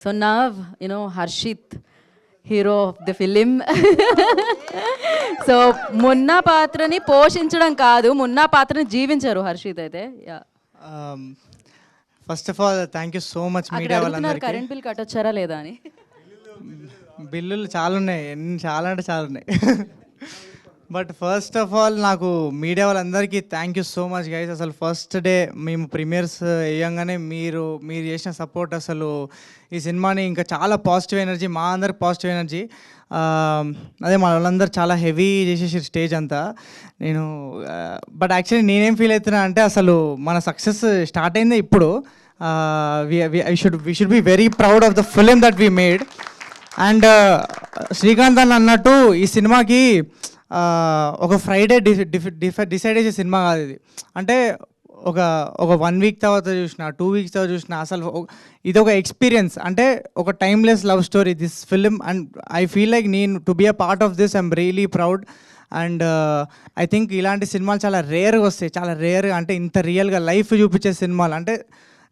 So now, Harshit, hero of the film. So Munna పాత్రని పోషించడం కాదు, మున్నా పాత్రని జీవించారు హర్షిత్ అయితే. First of all thank you so much media వాళ్ళందరికీ. కరెంట్ బిల్ కట్టొచ్చారా లేదా అని. బిల్లులు చాలా ఉన్నాయి, చాలా అంటే చాలా ఉన్నాయి. బట్ ఫస్ట్ ఆఫ్ ఆల్ నాకు మీడియా వాళ్ళందరికీ thank you so much guys. అసలు ఫస్ట్ డే మేము ప్రీమియర్స్ వేయంగానే మీరు చేసిన సపోర్ట్, అసలు ఈ సినిమాని ఇంకా చాలా పాజిటివ్ ఎనర్జీ, మా అందరికి పాజిటివ్ ఎనర్జీ. అదే మా వాళ్ళందరూ చాలా హెవీ చేసేసి స్టేజ్ అంతా. నేను బట్ యాక్చువల్లీ నేనేం ఫీల్ అవుతున్నా అంటే, అసలు మన సక్సెస్ స్టార్ట్ అయిందే ఇప్పుడు. We should be very proud of the film that we made. And Srikanth అని అన్నట్టు ఈ సినిమాకి ఒక ఫ్రైడే డిసైడ్ చేసే సినిమా కాదు ఇది. అంటే ఒక 1 వీక్ తర్వాత చూసిన, 2 వీక్స్ తర్వాత చూసిన, అసలు ఇది ఒక ఎక్స్పీరియన్స్. అంటే ఒక timeless love story this film. And I feel like నేను to be a part of this I'm really proud. And I think ఇలాంటి సినిమాలు చాలా రేర్గా వస్తాయి, చాలా రేర్గా. అంటే ఇంత రియల్గా లైఫ్ చూపించే సినిమాలు, అంటే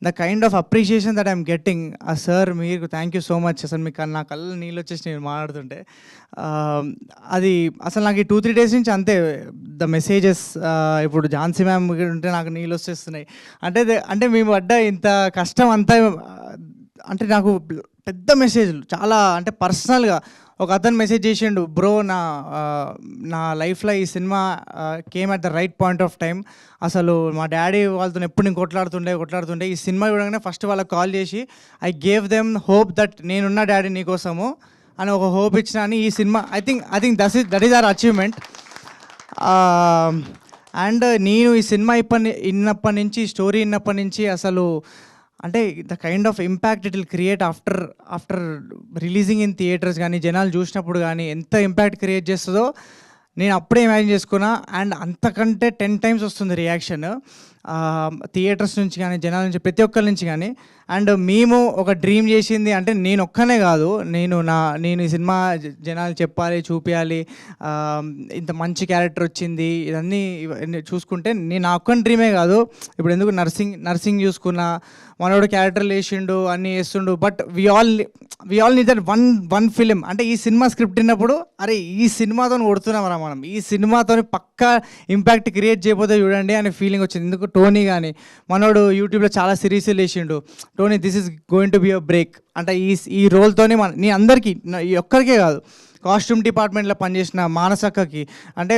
the kind of appreciation that I'm getting. Sir మీకు థ్యాంక్ యూ సో మచ్. అసలు మీకు నా కళ్ళ నీళ్ళు వచ్చేసి నేను మాట్లాడుతుంటే అది అసలు నాకు ఈ 2-3 డేస్ నుంచి అంతే. ద మెసేజెస్, ఇప్పుడు ఝాన్సీ మ్యామ్ ఉంటే నాకు నీళ్ళు వచ్చేస్తున్నాయి. అంటే మేము పడ్డ ఇంత కష్టం అంతా, అంటే నాకు పెద్ద మెసేజ్లు చాలా, అంటే పర్సనల్గా ఒక అతను మెసేజ్ చేసిండు, బ్రో నా లైఫ్లో ఈ cinema came at the right point of time. అసలు మా డాడీ వాళ్ళతో ఎప్పుడు నేను కొట్లాడుతుండే ఈ సినిమా చూడగానే ఫస్ట్ వాళ్ళకి కాల్ చేసి I gave them hope that నేనున్న డాడీ నీకోసము అని ఒక హోప్ ఇచ్చిన అని ఈ cinema. I think that is our achievement. And నేను ఈ సినిమా ఇన్నప్పటి నుంచి, స్టోరీ ఇన్నప్పటి నుంచి, అసలు అంటే the kind of impact it will create after releasing in theatres కానీ, జనాలు చూసినప్పుడు కానీ ఎంత ఇంపాక్ట్ క్రియేట్ చేస్తుందో నేను అప్పుడే ఇమాజిన్ చేసుకున్నా. అండ్ అంతకంటే 10 times వస్తుంది రియాక్షన్ థియేటర్స్ నుంచి కానీ, జనాల నుంచి, ప్రతి ఒక్కరి నుంచి కానీ. అండ్ మేము ఒక డ్రీమ్ చేసింది అంటే నేను ఒక్కనే కాదు, నేను ఈ సినిమా జనాలు చెప్పాలి, చూపించాలి, ఇంత మంచి క్యారెక్టర్ వచ్చింది, ఇవన్నీ చూసుకుంటే నేను నా ఒక్కని డ్రీమే కాదు. ఇప్పుడు ఎందుకు నర్సింగ్ చూసుకున్నా, మనోడు క్యారెక్టర్లు వేసిండు, అన్నీ వేస్తుండు. But we all need that one film. అంటే ఈ సినిమా స్క్రిప్ట్ విన్నప్పుడు అరే ఈ సినిమాతో కొడుతున్నామరా మనం, ఈ సినిమాతో పక్కా ఇంపాక్ట్ క్రియేట్ చేయకపోతే చూడండి అనే ఫీలింగ్ వచ్చింది. ఎందుకు టోనీ కానీ, మనోడు యూట్యూబ్లో చాలా సిరీస్లు వేసిండు, Tony this is going to be a break అంటే ఈ రోల్తోనే నీ అందరికీ, ఈ ఒక్కరికే కాదు, కాస్ట్యూమ్ డిపార్ట్మెంట్లో పనిచేసిన మానసక్కకి, అంటే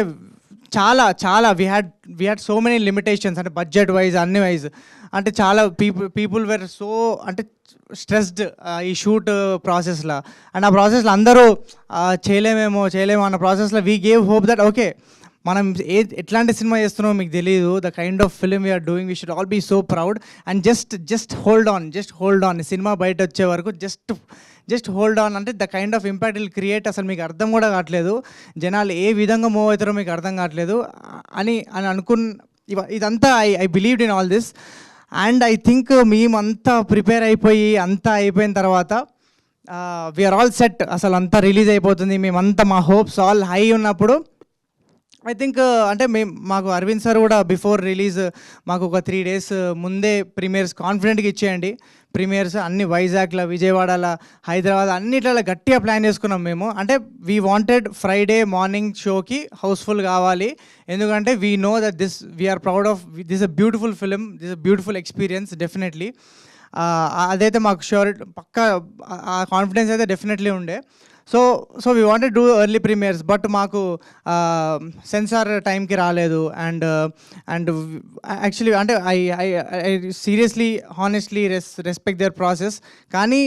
చాలా we had so many limitations, అంటే బడ్జెట్ వైజ్, అన్ని వైజ్. అంటే చాలా పీపుల్ వేర్ సో అంటే స్ట్రెస్డ్ ఈ షూట్ ప్రాసెస్లో. అండ్ ఆ ప్రాసెస్లో అందరూ చేయలేమో అన్న ప్రాసెస్లో we gave hope that okay మనం ఎట్లాంటి సినిమా చేస్తున్నామో మీకు తెలియదు, the kind of film we're doing, we should all be so proud. And just hold on cinema బయట వచ్చే వరకు జస్ట్ హోల్డ్ ఆన్. అంటే the kind of impact will create అసలు మీకు అర్థం కూడా కావట్లేదు, జనాలు ఏ విధంగా మూవ్ అవుతారో మీకు అర్థం కావట్లేదు అని ఇదంతా I believed in all this. And I think మేమంతా ప్రిపేర్ అయిపోయి అంతా అయిపోయిన తర్వాత వీఆర్ ఆల్ సెట్, అసలు అంతా రిలీజ్ అయిపోతుంది, మేమంతా మా హోప్స్ ఆల్ హై ఉన్నప్పుడు ఐ థింక్ అంటే మాకు అరవింద్ సార్ కూడా బిఫోర్ రిలీజ్ మాకు ఒక 3 days ముందే ప్రీమియర్స్ కాన్ఫిడెంట్గా ఇచ్చేయండి, ప్రీమియర్స్ అన్ని వైజాగ్లో, విజయవాడలో, హైదరాబాద్ అన్నిట్లలో గట్టిగా ప్లాన్ చేసుకున్నాం మేము. అంటే వీ వాంటెడ్ ఫ్రైడే మార్నింగ్ షోకి హౌస్ఫుల్ కావాలి, ఎందుకంటే we know that we're proud of this a beautiful film, this a beautiful experience definitely. అదైతే మాకు పక్కా ఆ కాన్ఫిడెన్స్ అయితే డెఫినెట్లీ ఉండే. So we wanted do early premieres, but మాకు సెన్సార్ టైంకి రాలేదు. అండ్ యాక్చువల్లీ అంటే I seriously honestly respect their process. కానీ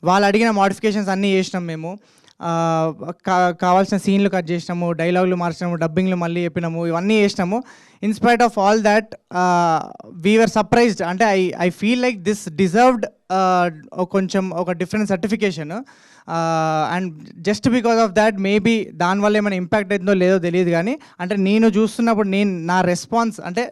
వాళ్ళు అడిగిన మోడిఫికేషన్స్ అన్నీ చేసినాం మేము. కావాల్సిన సీన్లు కట్ చేసినాము, డైలాగులు మార్చినాము, డబ్బింగ్లు మళ్ళీ చెప్పినాము, ఇవన్నీ చేసినాము. In spite of all that we were surprised. అంటే I feel like this deserved కొంచెం ఒక different certification. And just because of that maybe దానివల్ల ఏమైనా ఇంపాక్ట్ అవుతుందో లేదో తెలియదు, కానీ అంటే నేను చూస్తున్నప్పుడు నా రెస్పాన్స్ అంటే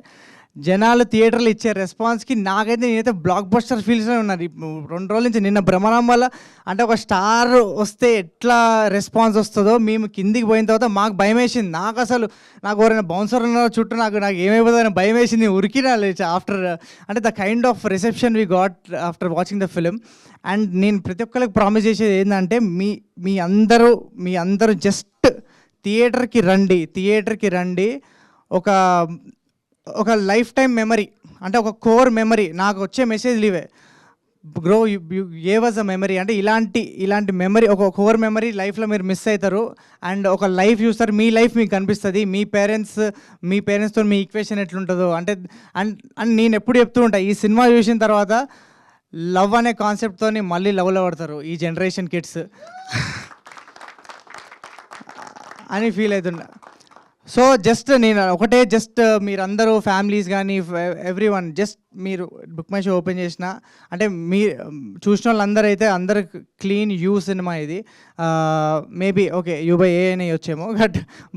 జనాలు థియేటర్లో ఇచ్చే రెస్పాన్స్కి నాకైతే నేనైతే బ్లాక్ బస్టర్ ఫీల్స్లో ఉన్నాను. 2 రోజుల నుంచి నిన్న భ్రమణం వల్ల అంటే ఒక స్టార్ వస్తే ఎట్లా రెస్పాన్స్ వస్తుందో మేము కిందికి పోయిన తర్వాత మాకు భయం వేసింది. నాకు ఎవరైనా బౌన్సర్ ఉన్నారో చుట్టూ నాకు ఏమైపోతుందని భయం వేసింది. ఉరికినా ఆఫ్టర్ అంటే the kind of reception we got after watching the film. And నేను ప్రతి ఒక్కరికి ప్రామిస్ చేసేది ఏంటంటే మీ అందరూ జస్ట్ థియేటర్కి రండి. ఒక లైఫ్ టైం మెమరీ అంటే ఒక కోర్ మెమరీ నాకు వచ్చే మెసేజ్ లీవే గ్రో you gave us a memory అంటే ఇలాంటి మెమరీ ఒక కోర్ మెమరీ లైఫ్లో మీరు మిస్ అవుతారు. అండ్ ఒక లైఫ్ చూస్తారు, మీ లైఫ్ మీకు కనిపిస్తుంది. మీ పేరెంట్స్తో మీ ఈక్వేషన్ ఎట్లుంటుందో అంటే అండ్ నేను ఎప్పుడు చెప్తూ ఉంటా, ఈ సినిమా చూసిన తర్వాత లవ్ అనే కాన్సెప్ట్తో మళ్ళీ లవ్లో పడతారు ఈ జనరేషన్ కిడ్స్ అని ఫీల్ అవుతుండే. సో నేను ఒకటే మీరందరూ ఫ్యామిలీస్ కానీ ఎవ్రీవన్ మీరు బుక్ మై షో ఓపెన్ చేసిన అంటే చూసిన వాళ్ళందరూ అయితే అందరు క్లీన్ యూ సినిమా ఇది. మేబీ ఓకే యూ/ఏ అని వచ్చేమో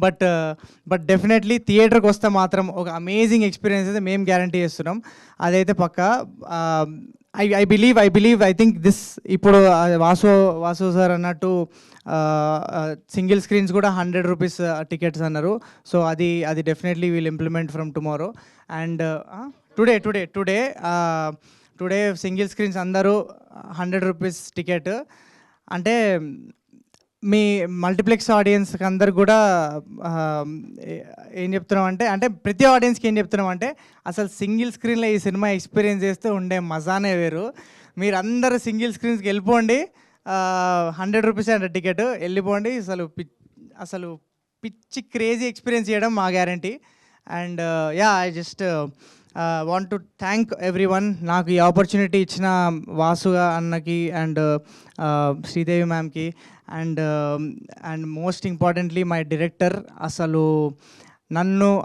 బట్ డెఫినెట్లీ థియేటర్కి వస్తే మాత్రం ఒక అమేజింగ్ ఎక్స్పీరియన్స్ అయితే మేము గ్యారంటీ చేస్తున్నాం. అదైతే పక్కా. ఐ బిలీవ్ ఐ థింక్ ఇప్పుడు వాసు సార్ అన్నట్టు సింగిల్ స్క్రీన్స్ కూడా 100 రూపీస్ టికెట్స్ అన్నారు. సో అది definitely will implement from tomorrow. And today single screens అందరూ 100 రూపీస్ టికెట్. అంటే మీ మల్టీప్లెక్స్ ఆడియన్స్కి అందరు కూడా ఏం చెప్తున్నాం అంటే ప్రతి ఆడియన్స్కి ఏం చెప్తున్నాం అంటే అసలు సింగిల్ స్క్రీన్లో ఈ సినిమా ఎక్స్పీరియన్స్ చేస్తే ఉండే మజానే వేరు. మీరు అందరూ సింగిల్ స్క్రీన్స్కి వెళ్ళిపోండి. 100 రూపీస్ అంటే టికెట్, వెళ్ళిపోండి. అసలు పిచ్చి క్రేజీ ఎక్స్పీరియన్స్ చేయడం మా guarantee. And I just want to thank everyone. నాకు ఈ ఆపర్చునిటీ ఇచ్చిన వాసు అన్నకి అండ్ శ్రీదేవి మ్యామ్కి and most importantly my director. అసలు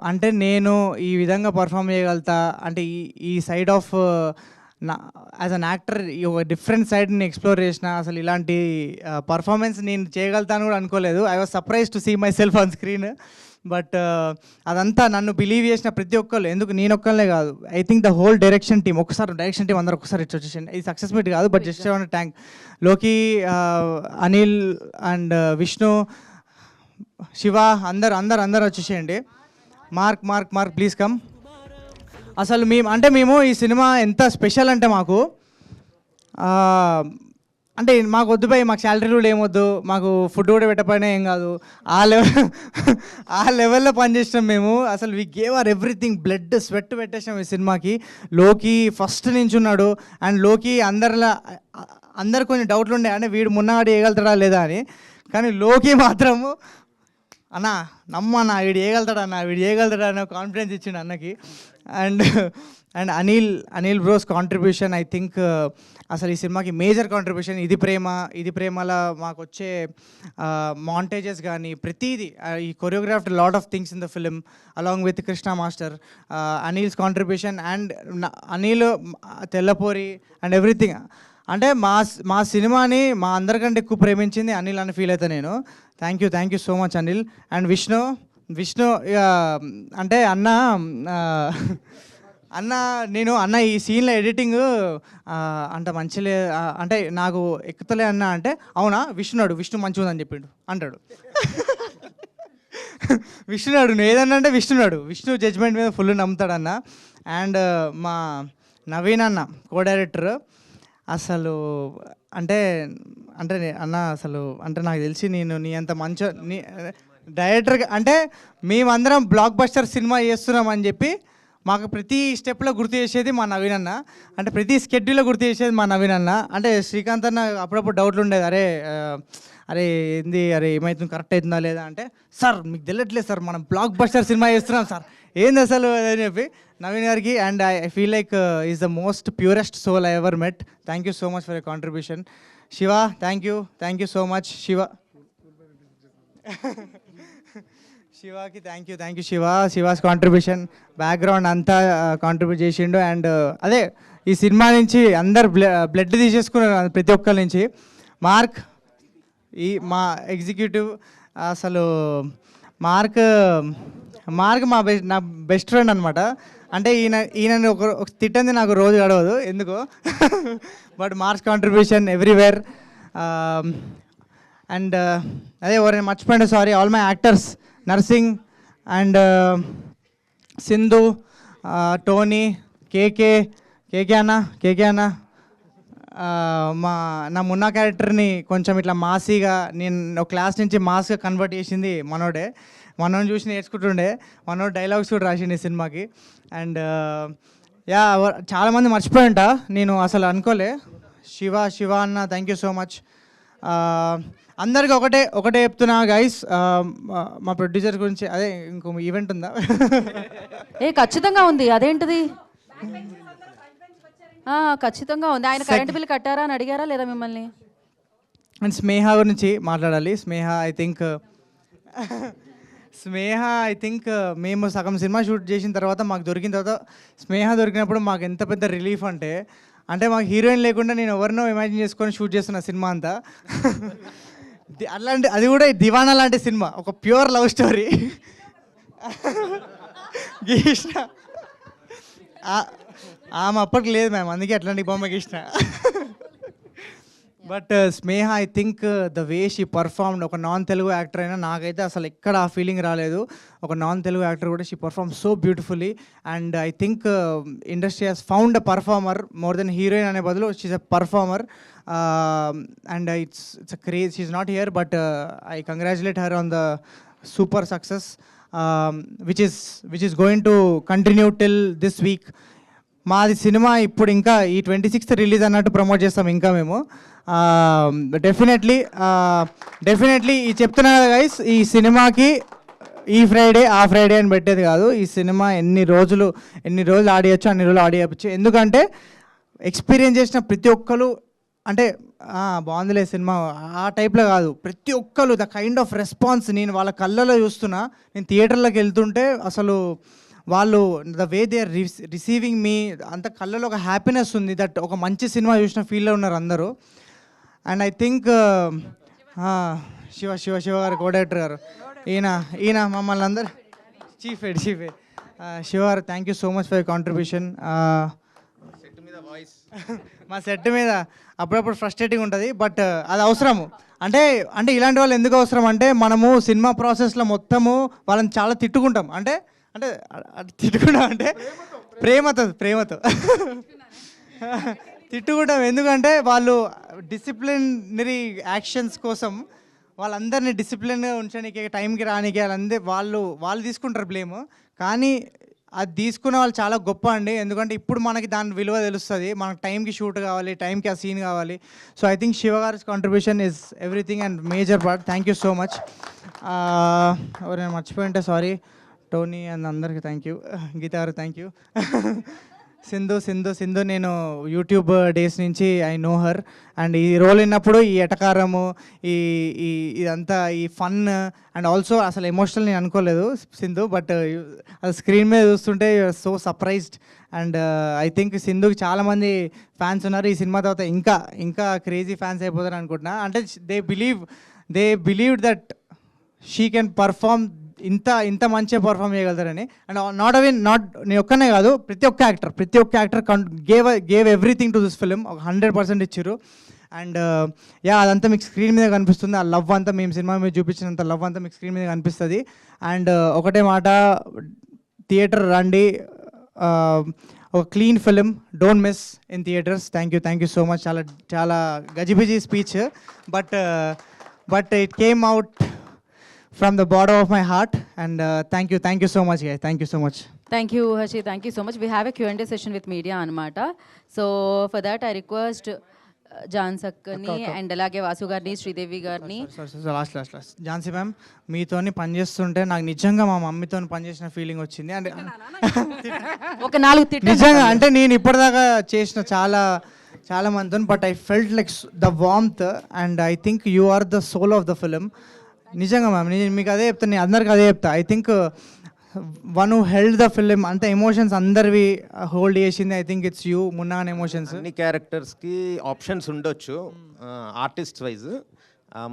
అంటే నేను ఈ విధంగా పర్ఫామ్ చేయగలుగుతా అంటే ఈ side of as an actor ఒక డిఫరెంట్ సైడ్ని ఎక్స్ప్లోర్ చేసిన. అసలు ఇలాంటి పర్ఫార్మెన్స్ నేను చేయగలుగుతాను కూడా అనుకోలేదు. I was surprise to see myself on screen. But అదంతా నన్ను బిలీవ్ చేసిన ప్రతి ఒక్కళ్ళు, ఎందుకు నేను ఒక్కళ్ళే కాదు, I think the whole direction team అందరూ ఒకసారి ఇచ్చి వచ్చేసింది. ఇది సక్సెస్ మీట్ కాదు, బట్ జస్ట్ ఆన్ ట్యాంక్ లోకి, అనిల్ అండ్ విష్ణు, శివ అందరు వచ్చేసేయండి. Mark please come. అసలు మేము ఈ సినిమా ఎంత స్పెషల్ అంటే మాకు మాకు వద్దు పోయి మాకు శాలరీ కూడా ఏమొద్దు, మాకు ఫుడ్ కూడా పెట్టకపోయినా ఏం కాదు, ఆ లెవెల్లో పనిచేసినాం మేము. అసలు we gave our everything, blood sweat పెట్టేసాం ఈ సినిమాకి. లోకి ఫస్ట్ నుంచి ఉన్నాడు. అండ్ లోకి అందరు కొంచెం డౌట్లు ఉండే అంటే వీడు మున్నగాడు వేయగలుగుతాడా లేదా అని. కానీ లోకి మాత్రము నమ్మన్నా వీడు వేయగలుగుతాడా అన్న కాన్ఫిడెన్స్ ఇచ్చిండు అన్నకి. And Anil bros contribution I think అసలు ఈ సినిమాకి మేజర్ కాంట్రిబ్యూషన్. ఇది ప్రేమలో మాకు వచ్చే మాంటేజెస్ కానీ ప్రతిదీ, ఈ choreographed lot of things in the film along with Krishna master, Anil's contribution and Anil తెల్లపోరి అండ్ ఎవ్రీథింగ్. అంటే మా సినిమాని మా అందరికంటే ఎక్కువ ప్రేమించింది అనిల్ అని ఫీల్ అవుతా నేను. Thank you so much Anil. And Vishnu అంటే అన్న ఈ సీన్లో ఎడిటింగ్ అంత మంచిలే అంటే నాకు ఎక్కుతలే అన్న అంటే, అవునా విష్ణు మంచిగా ఉందని చెప్పిండు అంటాడు. విష్ణునాడు ఏదన్నా అంటే విష్ణు జడ్జ్మెంట్ మీద ఫుల్ నమ్ముతాడన్న. అండ్ మా నవీన్ అన్న కో డైరెక్టర్ అసలు అంటే అన్న అసలు నాకు తెలిసి నీ అంత నీ డైరెక్టర్గా అంటే మేమందరం బ్లాక్ బస్టర్ సినిమా చేస్తున్నాం అని చెప్పి మాకు ప్రతి స్టెప్లో గుర్తు చేసేది మా నవీన్ అన్న. అంటే ప్రతి స్కెడ్యూల్లో గుర్తు చేసేది మా నవీన్ అన్న. అంటే శ్రీకాంత్ అన్న అప్పుడప్పుడు డౌట్లు ఉండేది, అరే ఏమవుతుంది, కరెక్ట్ అవుతుందా లేదా అంటే, సార్ మీకు తెలియట్లేదు సార్, మనం బ్లాక్ బస్టర్ సినిమా చేస్తున్నాం సార్, ఏంది అసలు అని చెప్పి నవీన్ గారికి. And I feel like is the most purest soul I ever met. Thank you so much for your contribution. Shiva thank you so much. శివకి thank you Shiva's contribution, background అంతా contribute చేసిండు. And అదే ఈ సినిమా నుంచి అందరు బ్లడ్ తీసేసుకున్నారు ప్రతి ఒక్కరి నుంచి. మార్క్ మా ఎగ్జిక్యూటివ్ అసలు మార్క్ మార్క్ నా బెస్ట్ ఫ్రెండ్ అనమాట. అంటే ఈయన ఒక తిట్టంది నాకు రోజు గడవదు ఎందుకో. But Mark's contribution everywhere. And అదే ఎవరైనా మర్చిపోయింది sorry. All my actors, Narsing and Sindhu, Tony, KK అన్న, నా మున్నా క్యారెక్టర్ని కొంచెం ఇట్లా మాసీగా, నేను ఒక క్లాస్ నుంచి మాస్గా కన్వర్ట్ చేసింది మనోని చూసి నేర్చుకుంటుండే. మనోడు డైలాగ్స్ కూడా రాసిండు ఈ సినిమాకి. అండ్ యా చాలామంది మర్చిపోయి ఉంటా, నేను అసలు అనుకోలే. శివ అన్న థ్యాంక్ యూ సో మచ్. అందరికి ఒకటే చెప్తున్నా గైస్, మా ప్రొడ్యూసర్ గురించి. అదే ఇంకో ఈవెంట్ ఉందా? ఖచ్చితంగా ఉంది. అదేంటిది? ఖచ్చితంగా ఉంది. ఆయన కరెంట్ బిల్ కట్టారా అని అడిగారా లేదా మిమ్మల్ని? అండ్ స్నేహ గురించి మాట్లాడాలి. స్నేహ ఐ థింక్ మేము సగం సినిమా షూట్ చేసిన తర్వాత మాకు దొరికిన తర్వాత స్నేహ దొరికినప్పుడు మాకు ఎంత పెద్ద రిలీఫ్ అంటే మాకు హీరోయిన్ లేకుండా నేను ఎవరినో ఇమాజిన్ చేసుకొని షూట్ చేస్తున్న సినిమా అంతా. అట్లాంటి, అది కూడా దివానా లాంటి సినిమా, ఒక ప్యూర్ లవ్ స్టోరీ. గీష్ణ ఆమె అప్పటికి లేదు మ్యామ్, అందుకే అట్లాంటి బొమ్మ గీష్ణ. But Sneha I think the way she performed, ఒక నాన్ తెలుగు యాక్టర్ అయినా నాకైతే అసలు ఎక్కడ ఆ ఫీలింగ్ రాలేదు. ఒక నాన్ తెలుగు యాక్టర్ కూడా she perform so beautifully. And I think industry has found a performer more than heroine అనే బదులు she's a performer. And it's a craze. She's not here but I congratulate her on the super success which is going to continue till this week. మాది cinema ఇప్పుడు ఇంకా ఈ 26th release అన్నట్టు promote చేస్తాం ఇంకా మేము. డెఫినెట్లీ ఈ చెప్తున్నా కదా గైస్, ఈ సినిమాకి ఈ ఫ్రైడే ఆ ఫ్రైడే అని పెట్టేది కాదు. ఈ సినిమా ఎన్ని రోజులు ఆడియచ్చు అన్ని రోజులు ఆడియచ్చు. ఎందుకంటే ఎక్స్పీరియన్స్ చేసిన ప్రతి ఒక్కరు అంటే బాగుందిలే సినిమా ఆ టైప్లో కాదు, ప్రతి ఒక్కరు ద కైండ్ ఆఫ్ రెస్పాన్స్ నేను వాళ్ళ కళ్ళలో చూస్తున్నా. నేను థియేటర్లోకి వెళ్తుంటే అసలు వాళ్ళు the way they are receiving me, అంత కళ్ళలో ఒక హ్యాపీనెస్ ఉంది దట్ ఒక మంచి సినిమా చూసిన ఫీల్లో ఉన్నారు అందరూ. అండ్ ఐ థింక్ శివ గారు, కో డైరెక్టర్ గారు, ఈయన మమ్మల్ని అందరు చీఫ్ హెడ్ శివ గారు thank you so much for your contribution. మా సెట్ మీద అప్పుడప్పుడు ఫ్రస్ట్రేటింగ్ ఉంటుంది బట్ అది అవసరము. అంటే ఇలాంటి వాళ్ళు ఎందుకు అవసరం అంటే మనము సినిమా ప్రాసెస్లో మొత్తము వాళ్ళని చాలా తిట్టుకుంటాం. అంటే తిట్టుకుంటాం అంటే ప్రేమతో తిట్టుకుంటాం. ఎందుకంటే వాళ్ళు డిసిప్లినరీ యాక్షన్స్ కోసం వాళ్ళందరినీ డిసిప్లిన్గా ఉంచడానికి, టైంకి రానికి వాళ్ళు తీసుకుంటారు బ్లేమ్. కానీ అది తీసుకున్న వాళ్ళు చాలా గొప్ప అండి. ఎందుకంటే ఇప్పుడు మనకి దాని విలువ తెలుస్తుంది. మనకు టైంకి షూట్ కావాలి, టైంకి ఆ సీన్ కావాలి. సో ఐ థింక్ శివ గారిస్ contribution is everything and major part. Thank you so much. ఎవరైనా మర్చిపోయి ఉంటే సారీ. టోనీ అండ్ అందరికి థ్యాంక్ యూ. గీత గారు థ్యాంక్ యూ. సింధు నేను యూట్యూబ్ డేస్ నుంచి ఐ నో హర్. అండ్ ఈ రోల్ విన్నప్పుడు ఈ ఎటకారము, ఇదంతా ఈ ఫన్ అండ్ ఆల్సో అసలు ఎమోషనల్ నేను అనుకోలేదు సింధు. బట్ అది స్క్రీన్ మీద చూస్తుంటే so surprised. And I think సింధుకి చాలామంది ఫ్యాన్స్ ఉన్నారు. ఈ సినిమా తర్వాత ఇంకా క్రేజీ ఫ్యాన్స్ అయిపోతారు అనుకుంటున్నా. అంటే they believe that she can perform, ఇంత మంచిగా పర్ఫామ్ చేయగలుగుతారని. అండ్ నాట్ నేను ఒక్కనే కాదు, ప్రతి ఒక్క actor gave everything to this film. 100% ఇచ్చారు. అండ్ అదంతా మీకు స్క్రీన్ మీద కనిపిస్తుంది. ఆ లవ్ అంతా మేము సినిమా మీద చూపించినంత లవ్ అంతా మీకు స్క్రీన్ మీద కనిపిస్తుంది. అండ్ ఒకటే మాట, థియేటర్ రండి, ఒక clean film, don't miss in theatres. Thank you so much. చాలా గజిబిజి speech but it came out from the bottom of my heart and thank you so much guys. Thank you so much. Thank you Harshit, thank you so much. We have a Q&A session with media anamata. So for that I request John సక్కని and అలాగే వాసు గారిని, శ్రీదేవి గారిని. Last Jhansi ma'am, మీతోని పనిచేస్తుంటే నాకు నిజంగా మా మమ్మీతో పనిచేసిన ఫీలింగ్ వచ్చింది. అంటే ఒక 4 తిట్టు నిజంగా, అంటే నేను ఇప్పటిదాకా చేసిన చాలా మందితో, but I felt like the warmth and I think you are the soul of the film. నిజంగా మ్యామ్, నేను మీకు అదే చెప్తాను, నేను అందరికి అదే చెప్తా. I think one who held the film, అంత ఎమోషన్స్ అందరివి హోల్డ్ చేసింది I think it's you, Munna అనే ఎమోషన్స్. అన్ని క్యారెక్టర్స్కి ఆప్షన్స్ ఉండొచ్చు ఆర్టిస్ట్ వైజ్.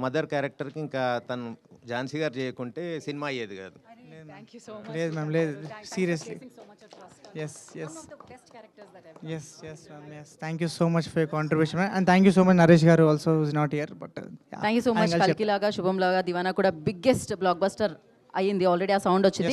మదర్ క్యారెక్టర్కి ఇంకా తను ఝాన్సీ గారు చేయకుంటే సినిమా అయ్యేది కాదు. లేదు మ్యామ్, లేదు, seriously. Yes yes yes yes ma'am, yes. Thank you so much for your contribution and thank you so much Naresh గారు also is not here but thank you so much. కల్కి లాగా శుభం లాగా దివానా కూడా బిగ్గెస్ట్ బ్లాక్ బస్టర్ అయ్యింది already, ఆ sound వచ్చింది.